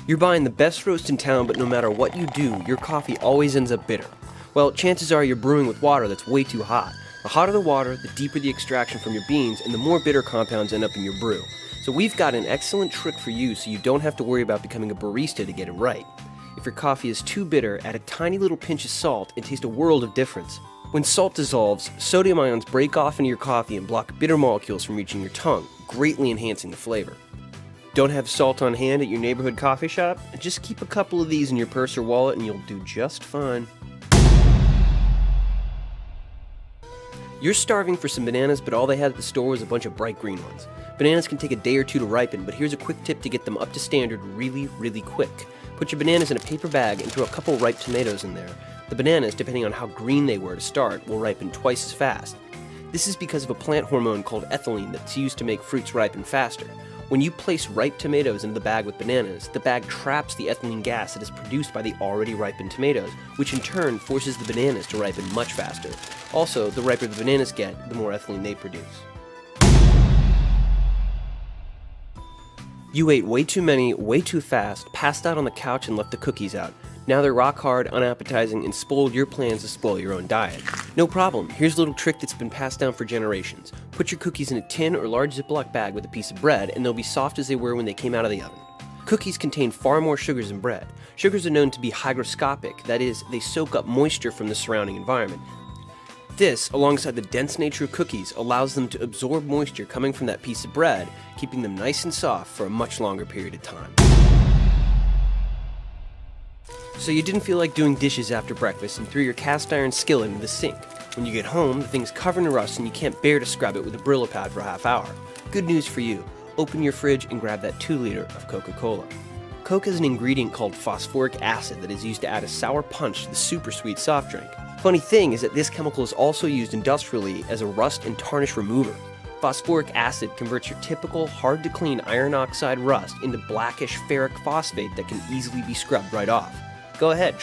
You're buying the best roast in town, but no matter what you do, your coffee always ends up bitter. Well, chances are you're brewing with water that's way too hot. The hotter the water, the deeper the extraction from your beans, and the more bitter compounds end up in your brew. So we've got an excellent trick for you so you don't have to worry about becoming a barista to get it right. If your coffee is too bitter, add a tiny little pinch of salt and taste a world of difference. When salt dissolves, sodium ions break off into your coffee and block bitter molecules from reaching your tongue, greatly enhancing the flavor. Don't have salt on hand at your neighborhood coffee shop? Just keep a couple of these in your purse or wallet and you'll do just fine. You're starving for some bananas, but all they had at the store was a bunch of bright green ones. Bananas can take a day or two to ripen, but here's a quick tip to get them up to standard really quick. Put your bananas in a paper bag and throw a couple ripe tomatoes in there. The bananas, depending on how green they were to start, will ripen twice as fast. This is because of a plant hormone called ethylene that's used to make fruits ripen faster. When you place ripe tomatoes into the bag with bananas, the bag traps the ethylene gas that is produced by the already ripened tomatoes, which in turn forces the bananas to ripen much faster. Also, the riper the bananas get, the more ethylene they produce. You ate way too many, way too fast, passed out on the couch and left the cookies out. Now they're rock hard, unappetizing, and spoiled your plans to spoil your own diet. No problem, here's a little trick that's been passed down for generations. Put your cookies in a tin or large Ziploc bag with a piece of bread, and they'll be soft as they were when they came out of the oven. Cookies contain far more sugars than bread. Sugars are known to be hygroscopic, that is, they soak up moisture from the surrounding environment. This, alongside the dense nature of cookies, allows them to absorb moisture coming from that piece of bread, keeping them nice and soft for a much longer period of time. So you didn't feel like doing dishes after breakfast and threw your cast iron skillet into the sink. When you get home, the thing's covered in rust and you can't bear to scrub it with a Brillo pad for a half hour. Good news for you. Open your fridge and grab that 2 liter of Coca-Cola. Coke has an ingredient called phosphoric acid that is used to add a sour punch to the super sweet soft drink. Funny thing is that this chemical is also used industrially as a rust and tarnish remover. Phosphoric acid converts your typical hard-to-clean iron oxide rust into blackish ferric phosphate that can easily be scrubbed right off. Go ahead.